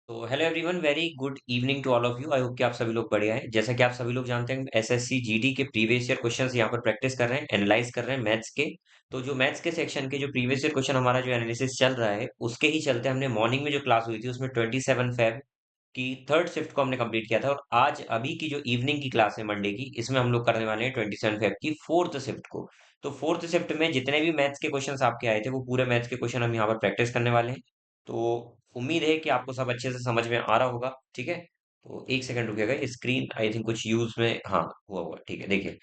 तो hello everyone, very good evening to all of you. I hope कि आप सभी लोग बढ़िया हैं। जैसा कि आप सभी लोग जानते हैं, एसएससी जीडी के प्रीवियस ईयर क्वेश्चंस यहाँ पर प्रैक्टिस कर रहे हैं, एनालाइज कर रहे हैं मैथ्स के। तो जो मैथ्स के सेक्शन के जो प्रीवियस ईयर क्वेश्चन हमारा जो एनालिसिस चल रहा है, उसके ही चलते हमने मॉर्निंग में जो क्लास हुई थी उसमें 27 फेब की थर्ड शिफ्ट को हमने कंप्लीट किया था। और आज अभी की जो इवनिंग की क्लास है मंडे की, इसमें हम लोग करने वाले हैं 27 फेब की फोर्थ शिफ्ट को। तो फोर्थ शिफ्ट में जितने भी मैथ्स के क्वेश्चंस आपके आए थे, वो पूरे मैथ्स के क्वेश्चन हम यहाँ पर प्रैक्टिस करने वाले हैं। तो उम्मीद है कि आपको सब अच्छे से समझ में आ रहा होगा। ठीक है, तो एक सेकंड रुकिएगा, स्क्रीन आई थिंक कुछ यूज में, हाँ, हुआ हुआ, ठीक है, देखिए।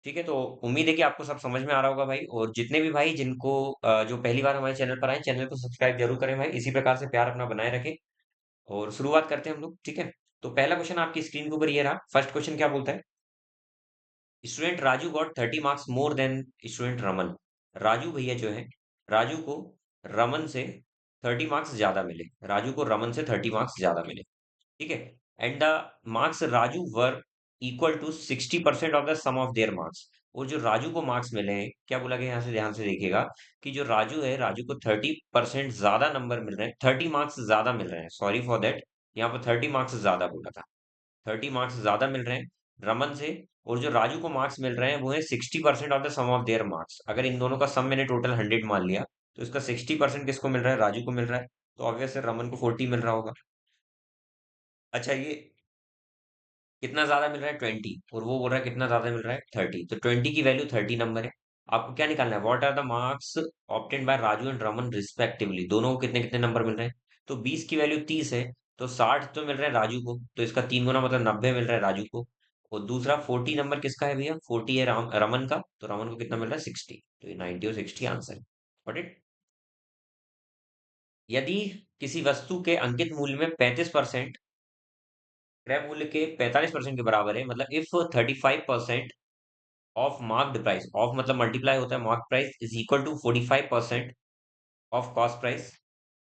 ठीक है, तो उम्मीद है कि आपको सब समझ में आ रहा होगा भाई। और जितने भी भाई जिनको जो पहली बार हमारे चैनल पर आए, चैनल को सब्सक्राइब जरूर करें भाई, इसी प्रकार से प्यार अपना बनाए रखें। और शुरुआत करते हैं हम लोग, ठीक है। तो पहला क्वेश्चन आपकी स्क्रीन के ऊपर ये रहा। फर्स्ट क्वेश्चन क्या बोलता है? Student Raju got 30 marks more than student Raman. Raju भैया जो है, राजू को रमन से 30 मार्क्स ज्यादा मिले। राजू को रमन से 30 मार्क्स ज्यादा मिले। ठीक है। And the marks Raju were equal to 60% of the sum of their marks. और जो राजू को मार्क्स मिले हैं, क्या बोला गया यहाँ से ध्यान से देखिएगा, कि जो राजू है, राजू को 30% ज्यादा नंबर मिल रहे हैं, 30 मार्क्स ज्यादा मिल रहे हैं, सॉरी फॉर दैट, यहाँ पर 30 मार्क्स ज्यादा बोला था। 30 मार्क्स ज्यादा मिल रहे हैं रमन से। और जो राजू को मार्क्स मिल रहे हैं वो है 60% of the sum of their marks. अगर इन दोनों का सम मैंने टोटल 100 मान लिया, तो इसका 60% किसको मिल रहा है? राजू को मिल रहा है। तो ऑब्वियस है रमन को 40 मिल रहा होगा। अच्छा, ये कितना ज्यादा मिल रहा है? 20। और वो बोल रहा है कितना ज्यादा मिल रहा है? 30। तो 20 की वैल्यू 30 नंबर है। आपको क्या निकालना है? What are the marks obtained by Raju and Raman respectively. दोनों को कितने कितने नंबर मिल रहे हैं? तो 20 की वैल्यू 30 है, तो 60 तो मिल रहा है राजू को, तो इसका 3 गुना मतलब 90 मिल रहा है राजू को। और दूसरा 40 नंबर किसका है भैया? 40 है रमन का, तो रमन को कितना मिल रहा है? 60। तो ये 90 और 60 आंसर है। Got it? यदि किसी वस्तु के अंकित मूल्य में 35% क्रय मूल्य के 45% के बराबर है, मतलब if 35% of marked price, of मतलब मल्टीप्लाई होता है mark price, is equal to 45% of cost price.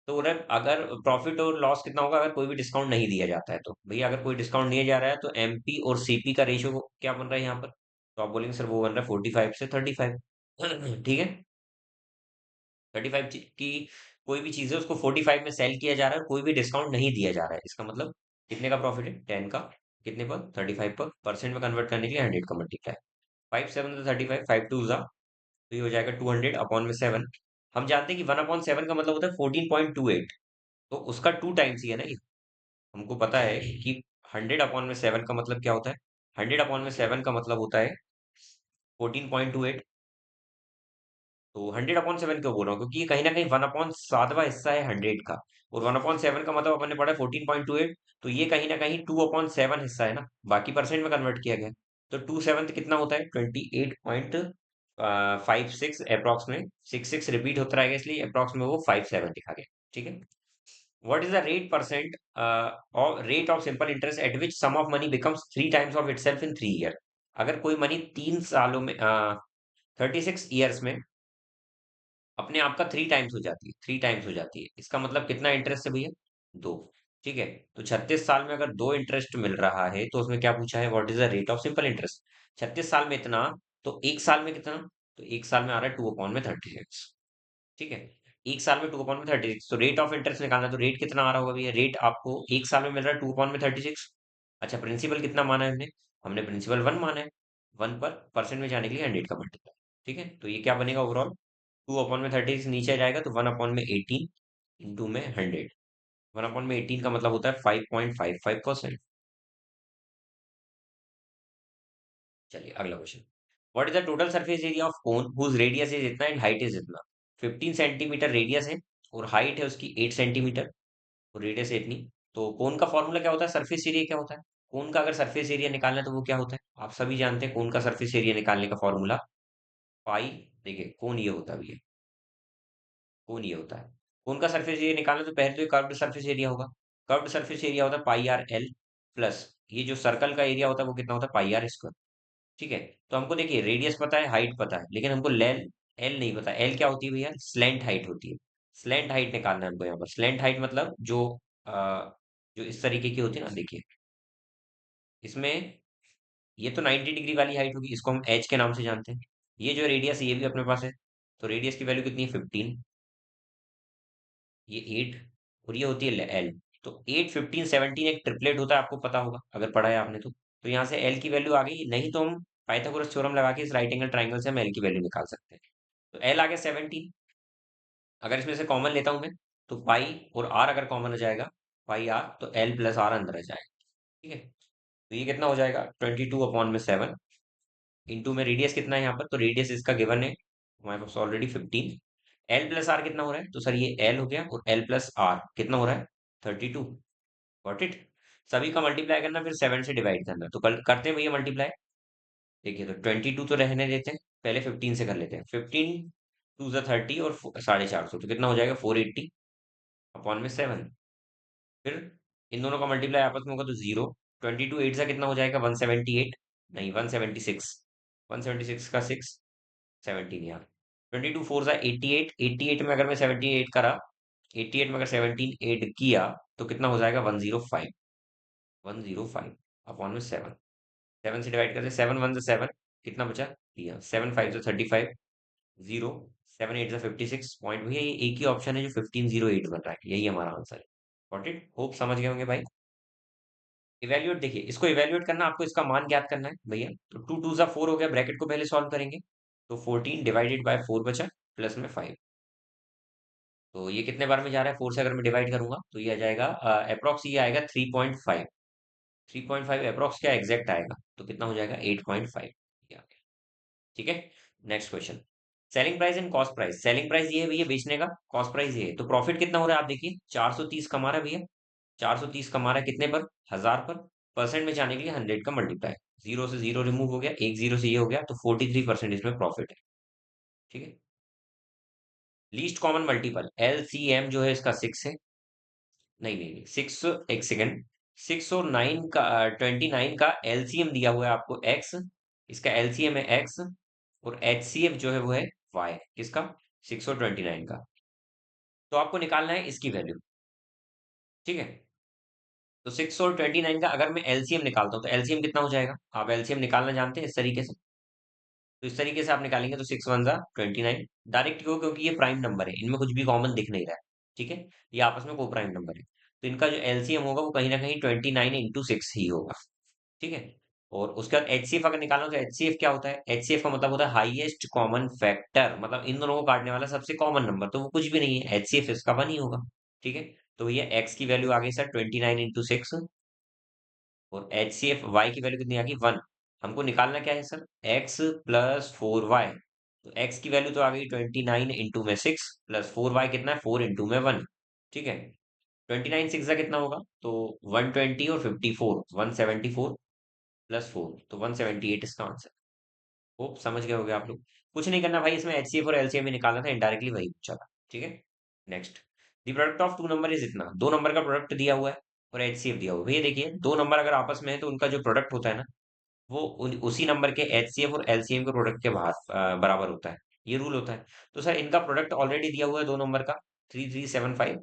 तो उधर अगर प्रॉफिट और लॉस कितना होगा अगर कोई भी डिस्काउंट नहीं दिया जाता है? तो भैया अगर कोई डिस्काउंट नहीं दिया जा रहा है, तो एमपी और सीपी का रेशियो क्या बन रहा है यहाँ पर? तो आप बोलेंगे सर वो बन रहा है 45 से 35। ठीक है। 35 की कोई भी चीज है उसको 45 में सेल किया जा रहा है, कोई भी डिस्काउंट नहीं दिया जा रहा है, इसका मतलब कितने का प्रॉफिट है? 10 का। कितने पर? 35 पर। परसेंट में कन्वर्ट करने के लिए 100 का मल्टीप्लाई। 5 7 तो 35, 5 2 जा, तो ये हो जाएगा 200 अपॉन में 7। हम जानते हैं कि 1/7 का मतलब होता है 14.28। तो उसका 2 टाइम्स ही है ना ये। हमको पता है कि 100/7 का मतलब क्या होता है? 100/7 का मतलब होता है 14.28। तो 100/7 क्यों बोल रहा हूँ? क्योंकि ये कहीं ना कहीं 1/7वां हिस्सा है 100 का। और 1/7 का मतलब अपन ने पढ़ा है 14.28। तो ये कहीं ना कहीं 2/7 हिस्सा है ना, बाकी परसेंट में कन्वर्ट किया गया है। तो 2/7 कितना होता है? 28.56 अप्रॉक्स में। 6 6 रिपीट होता रहेगा, इसलिए अप्रॉक्स में वो 57 लिखा गया। ठीक है। What is the rate percent और rate of simple interest at which sum of money becomes 3 times of itself in 3 year? अगर कोई मनी 3 सालों में 36 ईयर्स में अपने आप का 3 टाइम्स हो जाती है, 3 टाइम्स हो जाती है, इसका मतलब कितना इंटरेस्ट है भैया? 2। ठीक है। तो 36 साल में अगर 2 इंटरेस्ट मिल रहा है, तो उसमें क्या पूछा है? What is the rate of simple interest? 36 साल में इतना, तो एक साल में कितना? तो एक साल में आ रहा है 2/36। ठीक है। एक साल में 2/36, तो रेट ऑफ इंटरेस्ट निकालना है, तो रेट कितना आ रहा होगा भैया? रेट आपको एक साल में मिल रहा है 2/36। अच्छा, प्रिंसिपल कितना माना है हमने? हमने प्रिंसिपल 1 माना है। 1 पर परसेंट में जाने के लिए 100 का मल्टीप्लाई। ठीक है, तो ये क्या बनेगा ओवरऑल? 2/36 नीचे जाएगा तो 1/18 इंटू में 100। 1/18 का मतलब होता है 5.55%। चलिए अगला question. What is the total surface area of cone whose radius is इतना एंड हाइट इज इतना? 15 सेंटीमीटर रेडियस है, और हाइट है उसकी 8 सेंटीमीटर, और रेडियस है इतनी। तो कोन का फॉर्मूला क्या होता है? सरफेस एरिया क्या होता है? कोन का अगर सरफेस एरिया निकालना है तो वो क्या होता है? आप सभी जानते हैं कोन का सरफेस एरिया निकालने का फॉर्मूला पाई। देखिए कोन ये होता है भैया, कोन ये होता है। कोन का सरफेस एरिया निकालना है तो पहले तो ये कर्व्ड सरफेस एरिया होगा। कर्व्ड सरफेस एरिया होता है पाई आर एल, प्लस ये जो सर्कल का एरिया होता है वो कितना होता है? पाई आर स्क्वायर। ठीक है। तो हमको देखिए रेडियस पता है, हाइट पता है, लेकिन हमको लेल एल नहीं पता। एल क्या होती है भैया? स्लेंट हाइट होती है। स्लेंट हाइट निकालना है हमको यहाँ पर। स्लेंट हाइट मतलब जो इस तरीके की होती है ना, देखिए इसमें ये तो 90 डिग्री वाली हाइट होगी, इसको हम एच के नाम से जानते हैं। ये जो रेडियस है ये भी अपने पास है, तो रेडियस की वैल्यू कितनी है? 15। ये 8। और ये होती है एल। तो 8, 15, 17 एक ट्रिपलेट होता है, आपको पता होगा अगर पढ़ा है आपने तो यहाँ से एल की वैल्यू आ गई, नहीं तो हम पाइथागोरस थ्योरम लगा के इस राइट एंगल ट्राइंगल से हम एल की वैल्यू निकाल सकते हैं। तो एल आ गया 17। अगर इसमें से कॉमन लेता हूं मैं, तो पाई और आर अगर कॉमन हो जाएगा, पाई आर, तो एल प्लस आर अंदर आ जाएगा। ठीक है, तो ये कितना हो जाएगा, 22/7। इंटू में रेडियस कितना है यहाँ पर, तो रेडियस इसका गिवन है हमारे पास ऑलरेडी 15। एल प्लस आर कितना हो रहा है, तो सर ये एल हो गया, और एल प्लस आर कितना हो रहा है, 32। Got it. सभी का मल्टीप्लाई करना, फिर 7 से डिवाइड करना, तो कल करते हैं भैया मल्टीप्लाई। देखिए, तो 22 तो रहने देते हैं, पहले 15 से कर लेते हैं। 15 टू ज़ा 30 और 450, तो कितना हो जाएगा, 480/7। फिर इन दोनों का मल्टीप्लाई आपस में होगा तो जीरो। 22 8 सा कितना हो जाएगा, 178, नहीं 176। 176 का 6, 17 यार। 22 4 सा 88, 88 में अगर मैं 78 करा, 88 में अगर 17 ऐड किया, तो कितना हो जाएगा, 105। 105/7। 7 से डिवाइड करते, 7 1 7, कितना बचा, दिया 7 5 35, जीरो। 7 8 56 पॉइंट। भैया ये एक ही ऑप्शन है जो 1508 बन रहा है, यही हमारा आंसर है। गॉट इट, होप समझ गए होंगे भाई। इवेल्युएट, देखिए इसको इवेल्युएट करना, आपको इसका मान ज्ञात करना है भैया। तो 2 2 सा 4 हो गया, ब्रैकेट को पहले सॉल्व करेंगे। तो 14 डिवाइडेड बाय 4 बचा, प्लस में 5। तो ये कितने बार में जा रहा है, 4 से अगर मैं डिवाइड करूंगा तो ये आ जाएगा अप्रोक्स, ये आएगा 3.5। 3.5 अप्रोक्स क्या एग्जैक्ट आएगा, तो कितना हो जाएगा, 8.5। ठीक है। Next question, selling price and cost price. Selling price ये है भैया बेचने का, कॉस्ट प्राइस ये है। तो प्रॉफिट कितना हो रहा है, आप देखिए 430 कमा रहा है भैया। 430 कमा रहा है कितने पर, 1000 पर। परसेंट में जाने के लिए 100 का मल्टीप्लाई, जीरो से जीरो रिमूव हो गया, एक जीरो से ये हो गया, तो 43% इसमें प्रॉफिट है। ठीक है। लीस्ट कॉमन मल्टीपल, एलसीएम जो है इसका 6 है। नहीं नहीं नहीं, 6, एक सेकेंड। 6 और 9 का, 29 का एलसीएम दिया हुआ है आपको एक्स। इसका एलसीएम है एक्स। और एचसीएफ जो है वो है वाई, किसका, 6 और 29 का। तो आपको निकालना है इसकी वैल्यू। ठीक है। तो 6 और 29 का अगर मैं एलसीएम निकालता हूँ, तो एलसीएम कितना हो जाएगा, आप एलसीएम निकालना जानते हैं इस तरीके से। तो इस तरीके से आप निकालेंगे, तो 6 1 ज़ा 29 डायरेक्ट क्यों, क्योंकि ये प्राइम नंबर है, इनमें कुछ भी कॉमन दिख नहीं रहा है। ठीक है, ये आपस में को प्राइम नंबर है। तो इनका जो एलसीएम होगा वो कहीं ना कहीं 29 × 6 ही होगा। ठीक है। और उसके बाद एचसीएफ अगर निकालना हो, तो एचसीएफ क्या होता है, एचसीएफ का मतलब होता है हाईएस्ट कॉमन फैक्टर, मतलब इन दोनों को काटने वाला सबसे कॉमन नंबर, तो वो कुछ भी नहीं है, एचसीएफ इसका 1 ही होगा। ठीक है। तो ये एक्स की वैल्यू आ गई सर 29 × 6, और एच सी एफ वाई की वैल्यू कितनी आ गई, 1। हमको निकालना क्या है सर, एक्स प्लस 4 वाई। तो एक्स की वैल्यू तो आ गई 29 × 6, प्लस 4 वाई कितना है, 4 × 1। ठीक है। 29 6 कितना होगा, तो 120 और 54, 174 प्लस 4, तो 178 इसका आंसर। होप समझ गए होगे आप लोग। कुछ नहीं करना भाई, इसमें एचसीएफ और एलसीएम ही निकालना था, इनडायरेक्टली वही पूछा था। ठीक है। Next, the product of two number is इतना, दो नंबर का प्रोडक्ट दिया हुआ है और एचसीएफ दिया हुआ है। भैया देखिए, दो नंबर अगर आपस में है, तो उनका जो प्रोडक्ट होता है ना, वो उसी नंबर के एचसीएफ और एलसीएम के प्रोडक्ट के बाहर बराबर होता है। ये रूल होता है। तो सर इनका प्रोडक्ट ऑलरेडी दिया हुआ है दो नंबर का, 3375।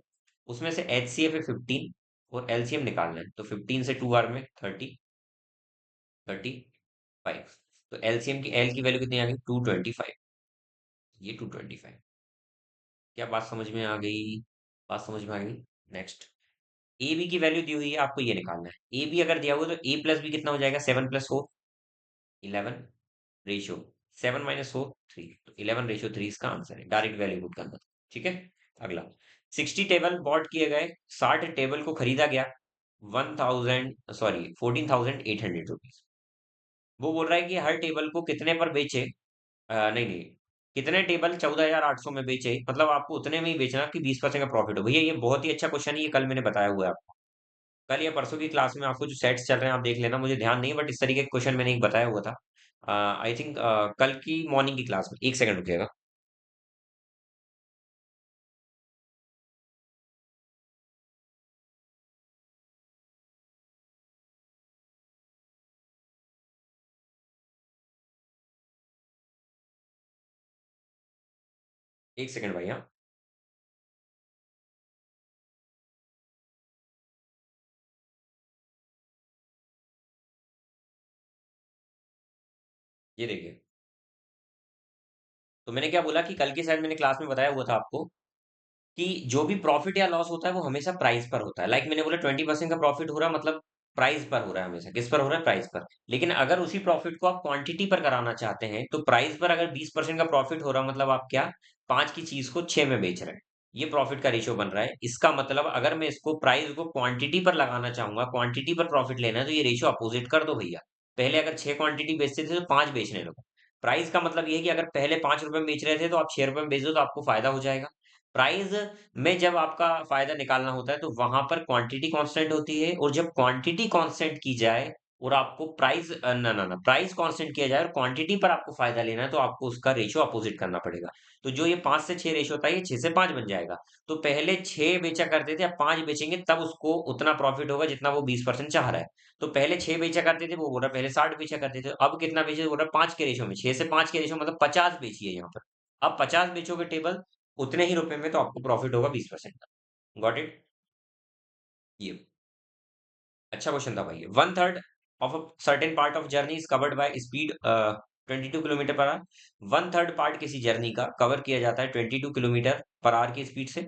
उसमें से एचसीएफ है 15 और एलसीएम निकालना है, तो 15 से 2 बार में 35। तो एलसीएम की, एल की वैल्यू कितनी आ गई, 225। ये 225। क्या बात समझ में आ गई, बात समझ में आ गई। नेक्स्ट, ए बी की वैल्यू दी हुई है, आपको ये निकालना है। ए बी अगर दिया हुआ है, तो ए प्लस बी कितना हो जाएगा, 7 + 4, 11 रेशियो, 7 - 4 3, तो 11/3 इसका आंसर है, डायरेक्ट वैल्यू पुट करना। ठीक है। अगला, 60 टेबल बॉट किए गए, 60 टेबल को खरीदा गया 14,800 रुपीज। वो बोल रहा है कि हर टेबल को कितने पर बेचे, नहीं नहीं, कितने टेबल 14,800 में बेचे, मतलब आपको उतने में ही बेचना कि 20% का प्रॉफिट हो। भैया ये बहुत ही अच्छा क्वेश्चन है, ये कल मैंने बताया हुआ है आपको। कल या परसों की क्लास में आपको जो सेट्स चल रहे हैं आप देख लेना, मुझे ध्यान नहीं है, बट इस तरीके का क्वेश्चन मैंने एक बताया हुआ था। आई थिंक कल की मॉर्निंग की क्लास में, एक सेकंड रुकिएगा। एक सेकंड भाई, हाँ। ये देखिए, तो मैंने क्या बोला कि कल की शायद मैंने क्लास में बताया हुआ था आपको कि जो भी प्रॉफिट या लॉस होता है वो हमेशा प्राइस पर होता है। लाइक मैंने बोला 20% का प्रॉफिट हो रहा है, मतलब प्राइस पर हो रहा है हमेशा। किस पर हो रहा है? प्राइस पर। लेकिन अगर उसी प्रॉफिट को आप क्वांटिटी पर कराना चाहते हैं तो प्राइस पर अगर 20% का प्रॉफिट हो रहा है, मतलब आप क्या, 5 की चीज को 6 में बेच रहे हैं। ये प्रॉफिट का रेशियो बन रहा है। इसका मतलब अगर मैं इसको प्राइस को क्वांटिटी पर लगाना चाहूंगा, क्वांटिटी पर प्रॉफिट लेना है, तो ये रेशियो अपोजिट कर दो भैया। पहले अगर 6 क्वांटिटी बेचते थे तो 5 बेचने लगो। प्राइस का मतलब ये है कि अगर पहले 5 रुपए में बेच रहे थे तो आप 6 रुपए में बेच दो तो आपको फायदा हो जाएगा। प्राइस में जब आपका फायदा निकालना होता है तो वहां पर क्वांटिटी कांस्टेंट होती है, और जब क्वांटिटी कांस्टेंट की जाए और आपको प्राइस ना ना ना प्राइस कांस्टेंट किया जाए और क्वांटिटी पर आपको फायदा लेना है, तो आपको उसका रेशियो अपोजिट करना पड़ेगा। तो जो ये 5 से 6 रेशियो होता है, ये 6 से 5 बन जाएगा। तो पहले 6 बेचा करते थे, अब 5 बेचेंगे तब उसको उतना प्रॉफिट होगा जितना वो 20% चाह रहा है। तो पहले 6 बेचा करते थे, वो बोल रहा है पहले 60 बेचा करते थे, अब कितना बेचे, बोल रहा है 5 के रेशियो में। 6 से 5 के रेशियो मतलब 50 बेचिए यहाँ पर। अब 50 बेचोगे टेबल उतने ही रुपए में, तो आपको प्रॉफिट होगा 20% का। Got it? ये अच्छा क्वेश्चन था भाई। 1/3 of a certain part of journey is covered by speed 22 kilometre per our. 1/3 part किसी जर्नी का कवर किया जाता है 22 किलोमीटर पर आवर की स्पीड से।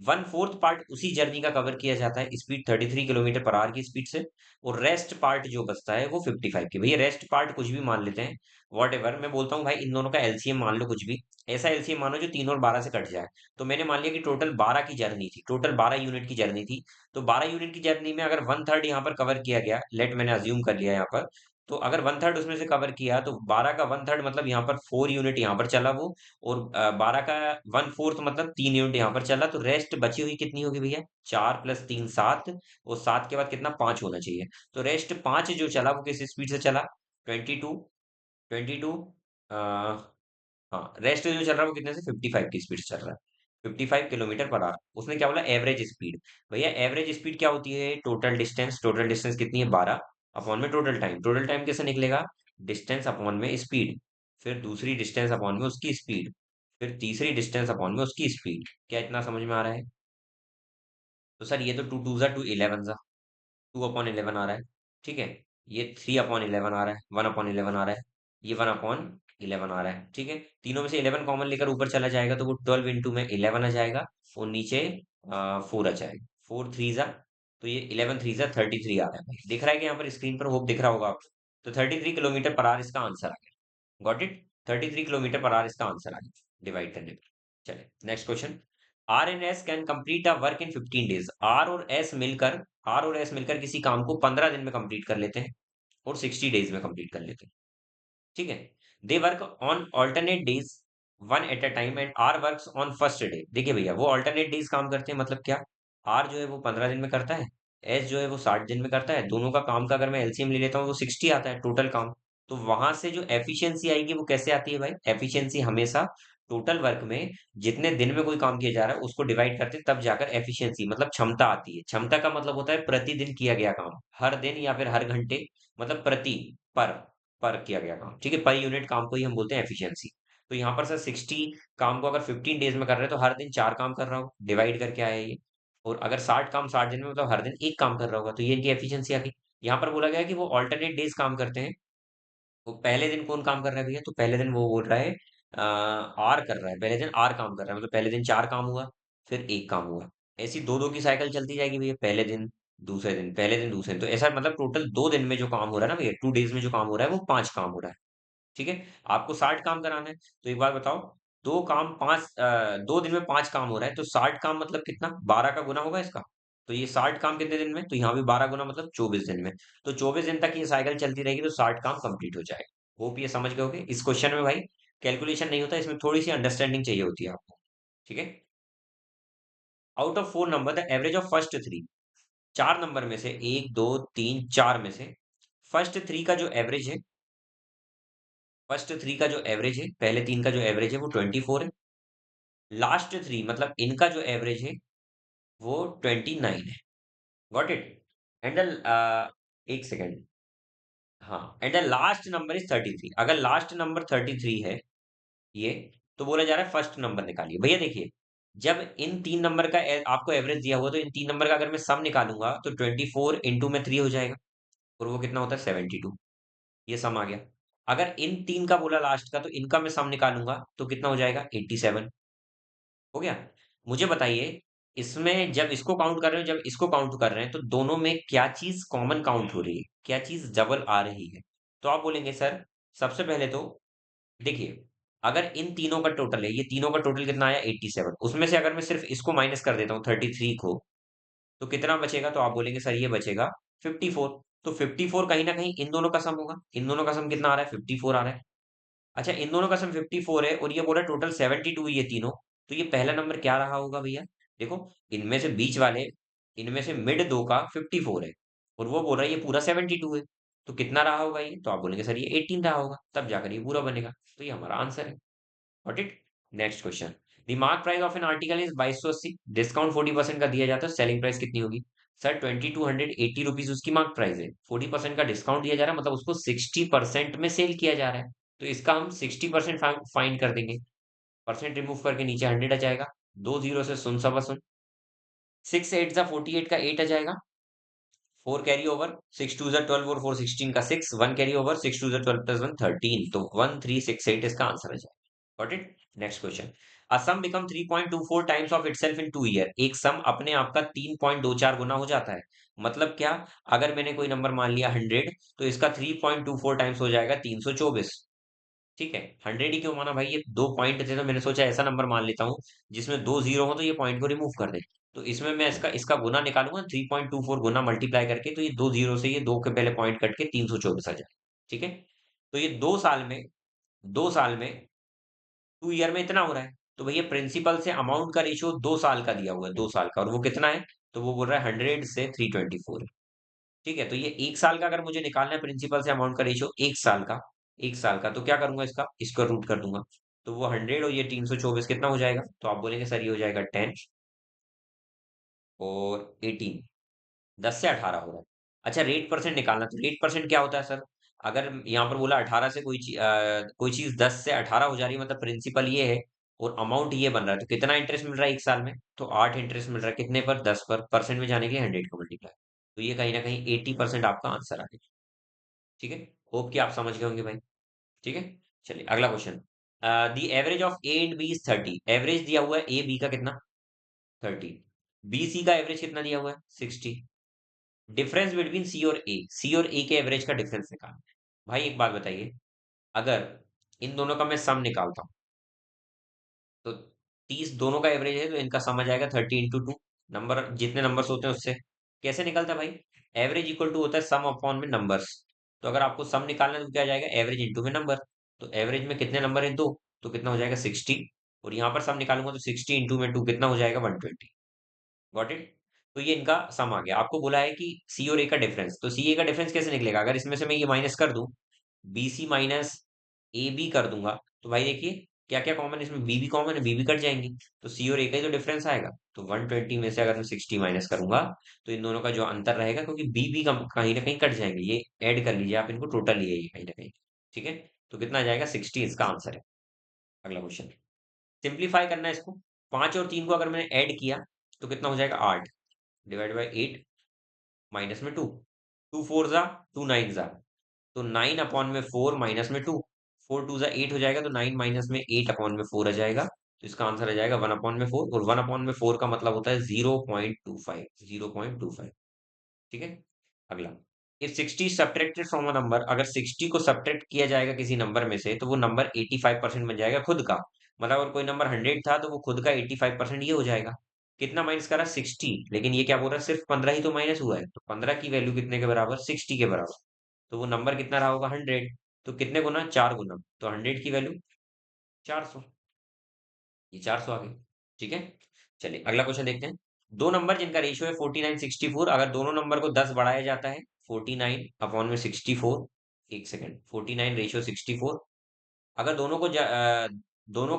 1/4 पार्ट उसी जर्नी का कवर किया जाता है स्पीड 33 किलोमीटर पर आवर की स्पीड से। और रेस्ट पार्ट जो बचता है वो 55 की। भैया रेस्ट पार्ट कुछ भी मान लेते हैं, वॉट एवर। मैं बोलता हूँ भाई इन दोनों का एलसीएम मान लो, कुछ भी ऐसा एलसीएम मानो जो 3 और 12 से कट जाए। तो मैंने मान लिया कि टोटल 12 की जर्नी थी, टोटल 12 यूनिट की जर्नी थी। तो 12 यूनिट की जर्नी में अगर 1/3 यहाँ पर कवर किया गया, लेट मैंने अज्यूम कर लिया यहाँ पर, तो अगर 1/3 उसमें से कवर किया तो 12 का 1/3 मतलब यहाँ पर 4 यूनिट यहाँ पर चला वो। और 12 का 1/4 मतलब 3 यूनिट यहाँ पर चला, तो रेस्ट बची हुई कितनी होगी भैया? 4 + 3 7। और 7 के बाद कितना? 5 होना चाहिए। तो रेस्ट 5 जो चला वो किस स्पीड से चला? 22। 22 हाँ, रेस्ट जो चल रहा है वो कितने से? 55 की स्पीड से चल रहा है। 55 किलोमीटर पर आवर। उसने क्या बोला? Average speed. भैया एवरेज स्पीड क्या होती है? Total distance. टोटल डिस्टेंस कितनी है? 12 अपॉन में टोटल टाइम। टोटल टाइम कैसे निकलेगा? डिस्टेंस अपॉन में स्पीड, फिर दूसरी डिस्टेंस अपॉन में उसकी स्पीड, फिर तीसरी डिस्टेंस अपॉन में उसकी स्पीड। क्या इतना समझ में आ रहा है? तो सर ये तो 2 2 जा 2 11 जा, 2/11 आ रहा है। ठीक है। ये 3/11 आ रहा है, 1/11 आ रहा है, ये 1/11 आ रहा है। ठीक है। तीनों में से 11 कॉमन लेकर ऊपर चला जाएगा तो वो 12 इंटू में 11 आ जाएगा। और नीचे 4 आ जाएगा। 4 3 जा, तो ये 11 3 जा 33 आ रहा है भाई। दिख रहा है कि यहाँ पर स्क्रीन पर? होप दिख रहा होगा आपको। तो 33 किलोमीटर पर आवर इसका आंसर आ गया। Got it? 33 kilometre per hour इसका आंसर आ गया डिवाइड करने पर। चले next question. R and S can complete a work in 15 days. R और एस मिलकर किसी काम को 15 दिन में कंप्लीट कर लेते हैं और 60 डेज में कंप्लीट कर लेते हैं। ठीक है। They work on alternate days, one at a time, and R works on first day. देखिए भैया वो ऑल्टरनेट डेज काम करते हैं, मतलब क्या? आर जो है वो 15 दिन में करता है, एस जो है वो 60 दिन में करता है। दोनों का काम का अगर मैं एलसीएम ले लेता हूँ तो 60 आता है टोटल काम। तो वहां से जो एफिशिएंसी आएगी वो कैसे आती है भाई? एफिशिएंसी हमेशा टोटल वर्क में जितने दिन में कोई काम किया जा रहा है उसको डिवाइड करते हैं, तब जाकर एफिशिएंसी मतलब क्षमता आती है। क्षमता का मतलब होता है प्रतिदिन किया गया काम, हर दिन या फिर हर घंटे, मतलब प्रति, पर पर किया गया काम। ठीक है। पर यूनिट काम को ही हम बोलते हैं एफिशिएंसी। तो यहाँ पर सर 60 काम को अगर 15 डेज में कर रहे हैं तो हर दिन 4 काम कर रहा हो, डिवाइड करके आया ये। और अगर 60 काम 60 दिन में, मतलब हर दिन एक काम कर रहा होगा, तो ये इनकी एफिशिएंसी आ गई। यहाँ पर बोला गया है कि वो ऑल्टरनेट डेज काम करते हैं। वो पहले दिन कौन काम कर रहा है भैया? तो पहले दिन वो बोल रहा है आर कर रहा है, पहले दिन आर काम कर रहा है, मतलब पहले दिन 4 काम हुआ, फिर एक काम हुआ। ऐसी दो दो की साइकिल चलती जाएगी भैया। पहले दिन दूसरे दिन, पहले दिन दूसरे दिन, तो ऐसा मतलब टोटल 2 दिन में जो काम हो रहा है ना भैया, 2 डेज में जो काम हो रहा है वो 5 काम हो रहा है। ठीक है। आपको 60 काम कराना है, तो एक बात बताओ, 2 दिन में 5 काम हो रहा है तो 60 काम मतलब कितना? 12 का गुना होगा इसका। तो ये 60 काम कितने दिन में? तो यहाँ भी 12 गुना मतलब 24 दिन में। तो 24 दिन तक ये साइकिल चलती रहेगी तो 60 काम कंप्लीट हो जाएगा। होप ये समझ गए होगे। इस क्वेश्चन में भाई कैलकुलेशन नहीं होता, इसमें थोड़ी सी अंडरस्टैंडिंग चाहिए होती है आपको। ठीक है। Out of 4 number the average of first three. 4 number में से, 1 2 3 4 में से फर्स्ट थ्री का जो एवरेज है, फर्स्ट थ्री का जो एवरेज है, पहले 3 का जो एवरेज है वो 24 है। लास्ट थ्री मतलब इनका जो एवरेज है वो 29 है। Got it? एंड एक सेकेंड। हाँ, and the last number is 33। अगर लास्ट नंबर 33 है ये, तो बोला जा रहा है फर्स्ट नंबर निकालिए। भैया देखिए, जब इन 3 नंबर का आपको एवरेज दिया हुआ, तो इन 3 नंबर का अगर मैं सम निकालूंगा तो 24 इंटू में 3 हो जाएगा, और वो कितना होता है? 72। ये सम आ गया। अगर इन 3 का बोला लास्ट का, तो इनका मैं सम निकालूंगा तो कितना हो जाएगा? 87। हो गया। मुझे बताइए, इसमें जब इसको काउंट कर रहे हो, जब इसको काउंट कर रहे हैं, तो दोनों में क्या चीज कॉमन काउंट हो रही है, क्या चीज डबल आ रही है? तो आप बोलेंगे सर, सबसे पहले तो देखिए, अगर इन तीनों का टोटल है, ये तीनों का टोटल कितना आया 87, उसमें से अगर मैं सिर्फ इसको माइनस कर देता हूँ 33 को, तो कितना बचेगा? तो आप बोलेंगे सर ये बचेगा 54। तो 54 कहीं ना कहीं इन दोनों का सम होगा। इन दोनों का सम कितना आ रहा है? 54 आ रहा है। अच्छा, इन दोनों का सम 54 है और ये बोला टोटल 72 ये तीनों। तो ये पहला नंबर क्या रहा होगा भैया? देखो, इनमें से बीच वाले, इनमें से मिड दो का 54 है और वो बोल रहा है ये पूरा 72 है। तो कितना रहा होगा ये? तो आप बोलेंगे सर ये 18 रहा होगा, तब जाकर ये पूरा बनेगा। तो ये हमारा आंसर है। Got it? Next question. The mark price of an article is 2280, discount 40% का दिया जाता है, सेलिंग प्राइस कितनी होगी? सर 2280 रुपीज उसकी मार्क प्राइस है, 40% का डिस्काउंट दिया जा रहा है, मतलब उसको 60% में सेल किया जा रहा है। तो इसका हम 60% फाइंड कर देंगे। परसेंट रिमूव करके नीचे 100 आ जाएगा। दो जीरो से सुन सवा सुन, 6 8 जा 48 का 8 आ जाएगा। 4 कैरी ओवर, 6 2 जा 12 और 4 16 का 6, 1 कैरी ओवर, 6 2 जा 12 प्लस 1 13, तो 1368 इसका आंसर आ जाएगा। Got it? Next question. A sum become 3.24 times of itself in 2 year, एक सम अपने आप का 3.24 गुना हो जाता है। मतलब क्या? अगर मैंने कोई नंबर मान लिया 100, तो इसका 3.24 टाइम्स हो जाएगा 324। ठीक है, 100 ही क्यों माना भाई? ये दो पॉइंट थे तो मैंने सोचा ऐसा नंबर मान लेता हूँ जिसमें दो जीरो हो, तो ये पॉइंट को रिमूव कर दे। तो इसमें मैं इसका इसका गुना निकालूंगा, 3.24 गुना मल्टीप्लाई करके, तो ये दो जीरो से ये दो के पहले पॉइंट कट के 324 आ जाए। ठीक है, तो ये 2 साल में, 2 साल में 2 ईयर में इतना हो रहा है। तो भैया प्रिंसिपल से अमाउंट का रेशियो 2 साल का दिया हुआ है, 2 साल का, और वो कितना है? तो वो बोल रहा है 100 से 324। ठीक है, तो ये 1 साल का अगर मुझे निकालना है प्रिंसिपल से अमाउंट का रेशियो, 1 साल का, 1 साल का, तो क्या करूंगा? इसका रूट कर दूंगा। तो वो 100 और ये 324 कितना हो जाएगा? तो आप बोलेंगे सर ये हो जाएगा 10 और 18, 10 से 18 हो रहा है। अच्छा, रेट परसेंट निकालना, तो रेट परसेंट क्या होता है सर? अगर यहाँ पर बोला 18 से कोई चीज 10 से 18 हो जा रही है, मतलब प्रिंसिपल ये है और अमाउंट ये बन रहा है, तो कितना इंटरेस्ट मिल रहा है 1 साल में? तो 8 इंटरेस्ट मिल रहा है। कितने पर? 10 पर। परसेंट में जाने के 100 का मल्टीप्लाई। तो ये कहीं ना कहीं 80% आपका आंसर आ गया। ठीक है, होप कि आप समझ गए होंगे भाई। ठीक है, चलिए अगला क्वेश्चन। The average of A and B is 30, average दिया हुआ है ए बी का कितना? 30। बी सी का एवरेज कितना दिया हुआ है? 60। डिफरेंस बिटवीन सी और ए के एवरेज का डिफरेंस निकालना है। भाई एक बात बताइए, अगर इन दोनों का मैं सम निकालता हूँ, तो 30 दोनों का एवरेज है, तो इनका सम आ जाएगा 30 × 2। नंबर जितने नंबर्स होते हैं उससे कैसे निकलता है भाई? एवरेज इक्वल टू होता है सम अपॉन में नंबर्स। तो अगर आपको सम निकालना है तो क्या आ जाएगा? एवरेज इंटू में नंबर। तो एवरेज में कितने नंबर है? दो। तो कितना हो जाएगा? 60। और यहाँ पर सम निकालूंगा तो 60 इंटू में टू कितना हो जाएगा? 120। Got it? तो ये इनका सम आ गया। आपको बोला है कि सी और ए का डिफरेंस, तो सी ए का डिफरेंस कैसे निकलेगा? अगर इसमें से मैं ये माइनस कर दूं, B C minus A B कर दूंगा, तो भाई देखिए क्या क्या कॉमन है इसमें, बी भी कॉमन है, बी भी कट जाएंगी। तो सी और ए का ही तो डिफरेंस आएगा। तो 120 में से अगर मैं 60 माइनस करूंगा, तो इन दोनों का जो अंतर रहेगा, क्योंकि बी भी कहीं ना कहीं कट जाएंगे, ये ऐड कर लीजिए आप इनको, टोटल ही है ये कहीं ना कहीं। ठीक है, तो कितना आ जाएगा? 60 इसका आंसर है। अगला क्वेश्चन। सिंप्लीफाई करना है इसको। 5 और 3 को अगर मैंने ऐड किया, तो कितना हो जाएगा? 8 डिवाइड बाई 8 माइनस में 2। 2 4 जा 2 9 जा, तो 9/4 माइनस में 2। 4 2 जा 8 हो जाएगा, तो 9 माइनस में 8/4 आ जाएगा। तो इसका आंसर आ जाएगा 1/4, और 1/4 का मतलब होता है 0.25, 0.25। ठीक है, अगला। If 60 subtracted from a number, अगर 60 को सब्ट्रैक्ट किया जाएगा किसी नंबर में से, तो वो नंबर 85% बन जाएगा खुद का। मतलब अगर कोई नंबर 100 था, तो वो खुद का 85% ये हो जाएगा। कितना माइनस करा? 60। लेकिन ये क्या बोल रहा है? सिर्फ 15 ही तो माइनस हुआ है, तो 15 की वैल्यू कितने के बराबर? 60 के बराबर। तो वो नंबर कितना रहा होगा? 100। तो कितने गुना? 4 गुना। तो 100 की वैल्यू 400। ये 400 आ गई। ठीक है, चलिए अगला क्वेश्चन देखते हैं। दो नंबर जिनका रेशियो है 49 64, अगर दोनों नंबर को 10 बढ़ाया जाता है, 49/64, एक सेकेंड, 49 रेशियो 64, अगर दोनों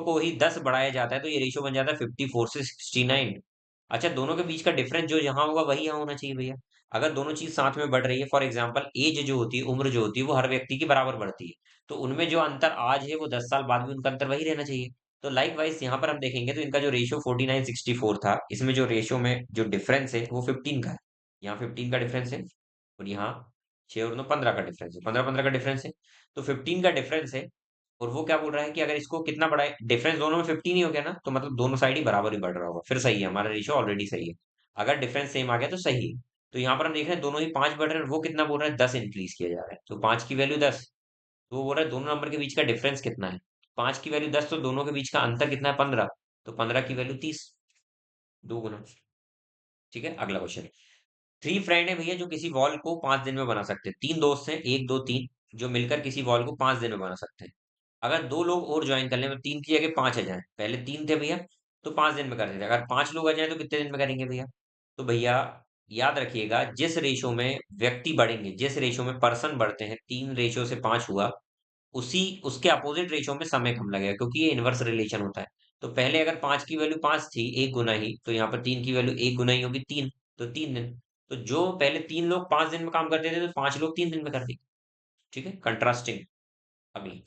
को ही 10 बढ़ाया जाता है, तो ये रेशियो बन जाता है 54 से 69। अच्छा, दोनों के बीच का डिफरेंस जो यहाँ होगा वही यहाँ होना चाहिए भैया। अगर दोनों चीज साथ में बढ़ रही है, फॉर एग्जाम्पल एज जो होती है, उम्र जो होती है, वो हर व्यक्ति की बराबर बढ़ती है, तो उनमें जो अंतर आज है वो 10 साल बाद भी उनका अंतर वही रहना चाहिए। तो लाइक वाइज यहाँ पर हम देखेंगे, तो इनका जो रेशियो 49 64 था, इसमें जो रेशियो में जो डिफरेंस है वो 15 का है। यहाँ 15 का डिफरेंस है, और यहाँ 6 और 9 15 का डिफरेंस है, 15 15 का डिफरेंस है। तो 15 का डिफरेंस है, और वो क्या बोल रहा है कि अगर इसको कितना बड़ा है, डिफरेंस दोनों में 15 ही हो गया ना, तो मतलब दोनों साइड ही बराबर ही बढ़ रहा होगा, फिर सही है, हमारा रेशियो ऑलरेडी सही है। अगर डिफरेंस सेम आ गया तो सही है। तो यहाँ पर हम देख रहे हैं दोनों ही 5 बढ़ रहे हैं, वो कितना बोल रहा है, 10 इंक्रीज किया जा रहा है, तो 5 की वैल्यू 10। तो वो बोल रहा है दोनों नंबर के बीच का डिफरेंस कितना है, 5 की वैल्यू 10, तो दोनों के बीच का अंतर कितना है, 15। तो 15 की वैल्यू 30, दो गुना। ठीक है, अगला क्वेश्चन। थ्री फ्रेंड है भैया जो किसी वॉल को 5 दिन में बना सकते हैं, तीन दोस्त हैं, एक दो तीन, जो मिलकर किसी वॉल को 5 दिन में बना सकते हैं। अगर दो लोग और ज्वाइन कर ले, मतलब तीन की जगह पांच आ जाए, पहले तीन थे भैया, तो 5 दिन में कर देते, अगर पांच लोग आ जाए तो कितने दिन में करेंगे भैया। तो भैया याद रखिएगा, जिस रेशो में व्यक्ति बढ़ेंगे, जिस रेशो में पर्सन बढ़ते हैं, 3 रेशो से 5 हुआ, उसी उसके अपोजिट रेशो में समय कम लगेगा, क्योंकि ये इनवर्स रिलेशन होता है। तो पहले अगर 5 की वैल्यू 5 थी, एक गुना ही, तो यहाँ पर 3 की वैल्यू एक गुना ही होगी, 3, तो 3 दिन। तो जो पहले 3 लोग 5 दिन में काम करते थे, तो 5 लोग 3 दिन में कर देंगे। ठीक है, कंट्रास्टिंग। अगली,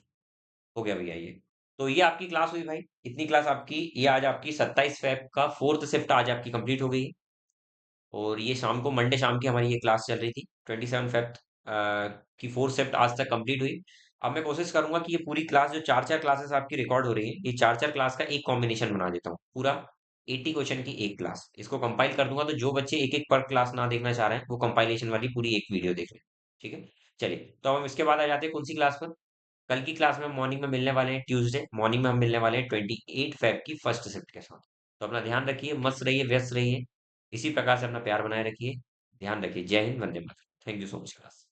हो गया भैया ये। तो ये आपकी क्लास हुई भाई, इतनी क्लास आपकी, ये आज आपकी 27 फेब का फोर्थ शिफ्ट आज आपकी कंप्लीट हो गई है। और ये शाम को, मंडे शाम की हमारी ये क्लास चल रही थी, 27 फेब की फोर्थ शिफ्ट आज तक कंप्लीट हुई। अब मैं कोशिश करूंगा कि ये पूरी क्लास, जो चार चार क्लासेस आपकी रिकॉर्ड हो रही है, ये चार चार क्लास का एक कॉम्बिनेशन बना देता हूँ पूरा, 80 क्वेश्चन की एक क्लास, इसको कंपाइल कर दूंगा, तो जो बच्चे एक एक पर क्लास ना देखना चाह रहे हैं, वो कंपाइलेशन वाली पूरी एक वीडियो देख लें। ठीक है, चलिए, तो हम इसके बाद आ जाते हैं कौन सी क्लास पर। कल की क्लास में मॉर्निंग में मिलने वाले हैं, ट्यूसडे मॉर्निंग में हम मिलने वाले हैं 28 फेब की फर्स्ट शिफ्ट के साथ। तो अपना ध्यान रखिए, मस्त रहिए, व्यस्त रहिए, इसी प्रकार से अपना प्यार बनाए रखिए। ध्यान रखिए। जय हिंद, वंदे मातरम। Thank you so much class.